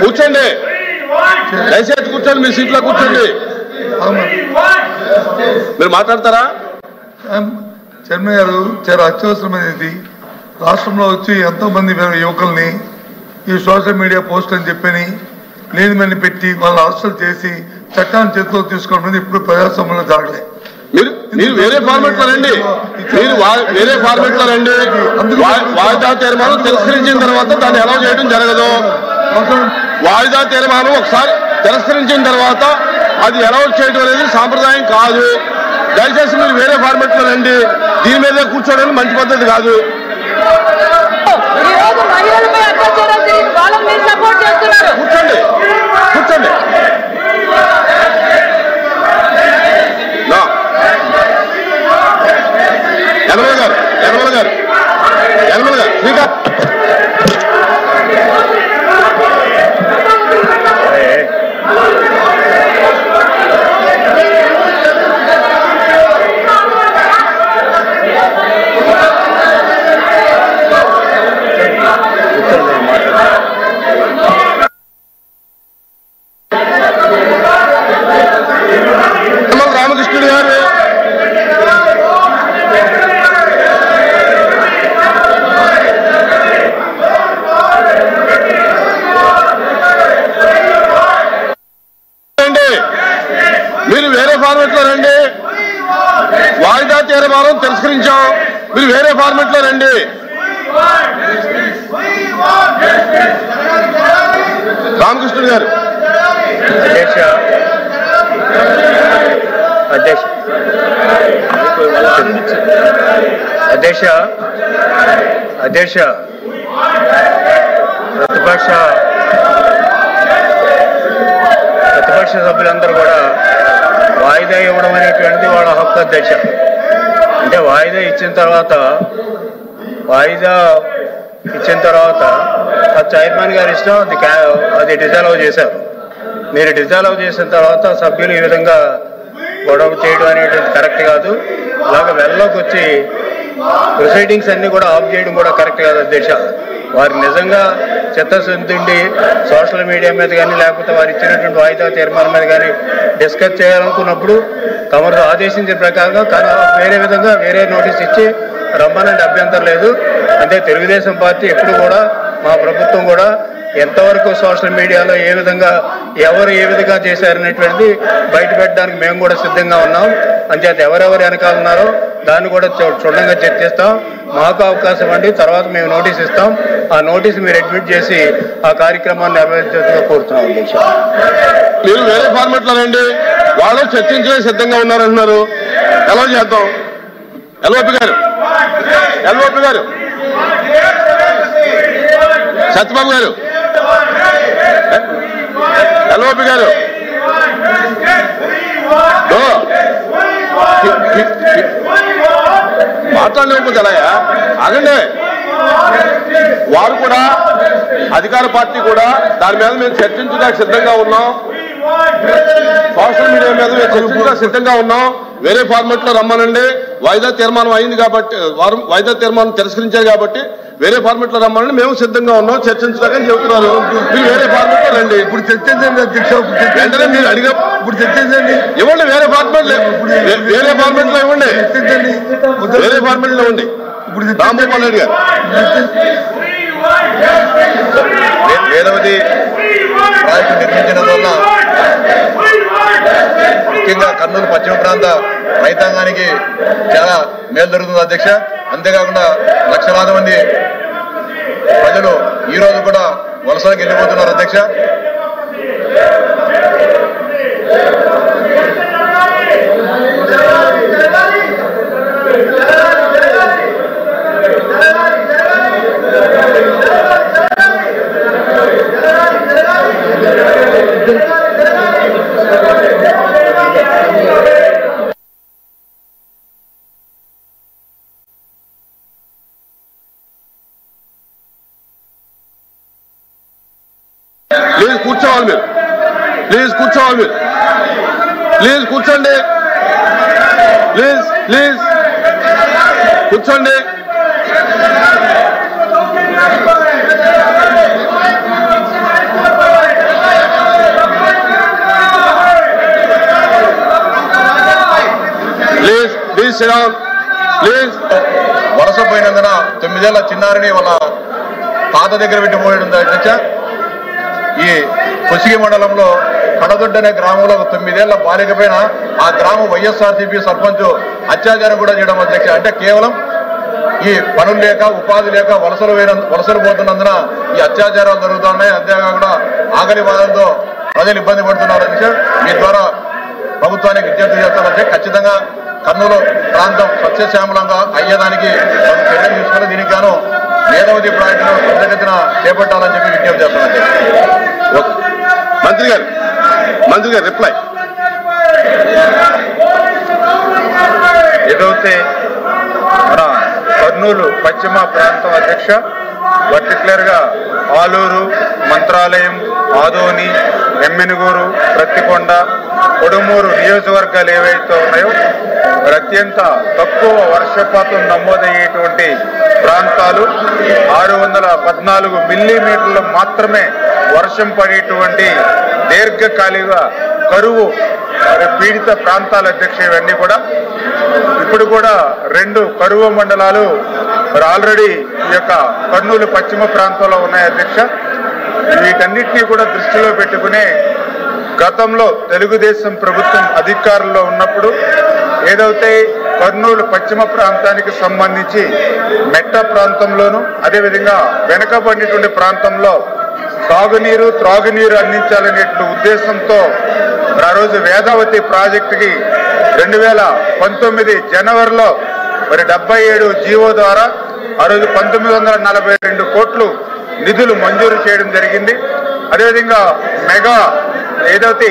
కూర్చోండి, దయచేసి కూర్చోండి, మీ సీట్లో కూర్చోండి. మీరు మాట్లాడతారా? చైర్మన్ గారు, చాలా అత్యవసరమైనది. రాష్ట్రంలో వచ్చి ఎంతో మంది యువకుల్ని ఈ సోషల్ మీడియా పోస్ట్ అని చెప్పని లేని మంది పెట్టి వాళ్ళ అరెస్టులు చేసి చట్టాన్ని చేతిలో తీసుకోవడం ఇప్పుడు ప్రజాస్వామ్యంలో జరగలేదు. మీరు వేరే ఫార్మెట్ లో రండి, మీరు వేరే ఫార్మెట్ లో రండి. వాయిదా తీర్మానం తిరస్కరించిన తర్వాత దాన్ని అలౌ చేయడం జరగదు. వాయిదా తీర్మానం ఒకసారి తిరస్కరించిన తర్వాత అది అలౌ చేయడం అనేది సాంప్రదాయం కాదు. దయచేసి మీరు వేరే ఫార్మెట్ లో రండి. దీని మీదే కూర్చోవడానికి మంచి పద్ధతి కాదు. కూర్చోండి, కూర్చోండి. యనమల గారు, యనమల గారు, యనమల గారు, శ్రీకాంత్ రామకృష్ణుడు గారు, మీరు వేరే ఫార్మెట్ లో రండి. వాయిదా తీర్మానం తిరస్కరించాం, మీరు వేరే ఫార్మెట్ లో రండి. రామకృష్ణుడు గారు. అధ్యక్ష ప్రతిపక్ష సభ్యులందరూ కూడా వాయిదా ఇవ్వడం అనేటువంటిది వాళ్ళ హక్కు అధ్యక్ష. అంటే వాయిదా ఇచ్చిన తర్వాత చైర్మన్ గారు ఇష్టం, అది డిజాల్వ్ చేశారు. మీరు డిజాల్వ్ చేసిన తర్వాత సభ్యులు ఈ విధంగా గొడవ చేయడం అనేటువంటి కరెక్ట్ కాదు. అలాగే వెళ్ళలోకి వచ్చి ప్రొసీడింగ్స్ అన్ని కూడా ఆఫ్ చేయడం కూడా కరెక్ట్ కాదు అధ్యక్ష. వారు నిజంగా చిత్తశుద్ధి సోషల్ మీడియా మీద కానీ లేకపోతే వారు ఇచ్చినటువంటి వాయిదా తీర్మానం మీద కానీ డిస్కస్ చేయాలనుకున్నప్పుడు తమరు ఆదేశించిన ప్రకారంగా వేరే విధంగా వేరే నోటీస్ ఇచ్చి రమ్మనంటే అభ్యంతరం లేదు. అంటే తెలుగుదేశం పార్టీ ఎప్పుడు కూడా మా ప్రభుత్వం కూడా ఎంతవరకు సోషల్ మీడియాలో ఎవరు ఏ విధంగా చేశారనేటువంటిది బయట పెట్టడానికి మేము కూడా సిద్ధంగా ఉన్నాం. అంచేత ఎవరెవరు వెనకాల ఉన్నారో దాన్ని కూడా క్షుణ్ణంగా చర్చిస్తాం. మాకు అవకాశం అండి, తర్వాత మేము నోటీస్ ఇస్తాం. ఆ నోటీస్ మీరు అడ్మిట్ చేసి ఆ కార్యక్రమాన్ని నిర్వహించాలని కోరుతున్నాం అధ్యక్ష. మీరు వేరే ఫార్మెట్ లో రండి. వాళ్ళు చర్చించడానికి సిద్ధంగా ఉన్నారంటున్నారు. ఎలా చేద్దాం? ఎల్ఓపి గారు, సత్యబాబు గారు, ఎల్ఓపి గారు, మాట్లాడలేకపోతే ఎలాగా? ఆగండి. వారు కూడా అధికార పార్టీ కూడా దాని మీద మేము చర్చించడానికి సిద్ధంగా ఉన్నాం. సోషల్ మీడియా మీద మేము చర్చించడానికి సిద్ధంగా ఉన్నాం. వేరే ఫార్మెట్ లో రమ్మనండి. వాయిదా తీర్మానం అయింది కాబట్టి, వాయిదా తీర్మానం తిరస్కరించారు కాబట్టి వేరే ఫార్మెట్ లో రమ్మనండి. మేము సిద్ధంగా ఉన్నాం చర్చించడానికి చెబుతున్నారు. మీరు వేరే ఫార్మెట్ లో రండి. ఇప్పుడు చర్చించండి అధ్యక్ష. వెంటనే మీరు అడిగా ఇప్పుడు చర్చించండి. ఇవ్వండి, వేరే ఫార్మెట్ లో ఇవ్వండి. వేరే ఫార్మెట్ లో ఇవ్వండి. ఇప్పుడు రాంభూపాల్ రెడ్డి గారు. వేదవతి ప్రాజెక్టు నిర్మించడం వల్ల ముఖ్యంగా కర్నూలు పశ్చిమ ప్రాంత రైతాంగానికి చాలా మేలు జరుగుతుంది అధ్యక్ష. అంతేకాకుండా లక్షలాది మంది ప్రజలు ఈ రోజు కూడా వలసలకు వెళ్ళిపోతున్నారు అధ్యక్ష. ప్లీజ్ కూర్చోవాలి మీరు. ప్లీజ్ కూర్చోండి. ప్లీజ్ కూర్చోండి. Sit down please. వలస పోయినందున 9 ఏళ్ల చిన్నారిని వాళ్ళ తాత దగ్గర పెట్టిపోయడం అధ్యక్ష. ఈ కొసిగి మండలంలో కడదొడ్డ అనే గ్రామంలో 9 ఏళ్ల బాలిక పైన ఆ గ్రామం వైఎస్ఆర్సీపీ సర్పంచ్ అత్యాచారం కూడా చేయడం అధ్యక్ష. అంటే కేవలం ఈ పనులు లేక ఉపాధి లేక వలసలు పోతున్నందున ఈ అత్యాచారాలు జరుగుతున్నాయి. అంతేకాకుండా ఆకలి బాధలతో ప్రజలు ఇబ్బంది పడుతున్నారు అధ్యక్ష. మీ ద్వారా ప్రభుత్వానికి విజ్ఞప్తి చేస్తారంటే ఖచ్చితంగా కర్నూలు ప్రాంతం సస్యశ్యామలంగా అయ్యేదానికి చర్యలు తీసుకుని దీనికి గాను మేధావతి ప్రాజెక్టును త్వరితగతిన చేపట్టాలని చెప్పి విజ్ఞప్తి చేస్తాను. మంత్రి గారు రిప్లై. ఏదైతే మన కర్నూలు పశ్చిమ ప్రాంతం అధ్యక్ష పర్టికులర్ గా ఆలూరు, మంత్రాలయం, ఆదోని, ఎమ్మెనుగూరు, ప్రత్తికొండ, కొడుమూరు నియోజకవర్గాలు ఏవైతే ఉన్నాయో అత్యంత తక్కువ వర్షపాతం నమోదయ్యేటువంటి ప్రాంతాలు. 614 మిల్లీమీటర్లు మాత్రమే వర్షం పడేటువంటి దీర్ఘకాలిక కరువు పీడిత ప్రాంతాల అధ్యక్ష. ఇవన్నీ కూడా ఇప్పుడు కూడా 2 కరువు మండలాలు ఆల్రెడీ ఈ యొక్క కర్నూలు పశ్చిమ ప్రాంతంలో ఉన్నాయి అధ్యక్ష. వీటన్నిటినీ కూడా దృష్టిలో పెట్టుకునే గతంలో తెలుగుదేశం ప్రభుత్వం అధికారంలో ఉన్నప్పుడు ఏదైతే కర్నూలు పశ్చిమ ప్రాంతానికి సంబంధించి మెట్ట ప్రాంతంలోను అదేవిధంగా వెనకబడినటువంటి ప్రాంతంలో సాగునీరు త్రాగునీరు అందించాలనేటువంటి ఉద్దేశంతో ఆ రోజు వేదావతి ప్రాజెక్టుకి 2019 జనవరిలో 77 జీవో ద్వారా ఆ రోజు 1942 కోట్లు నిధులు మంజూరు చేయడం జరిగింది. అదేవిధంగా మెగా ఏదైతే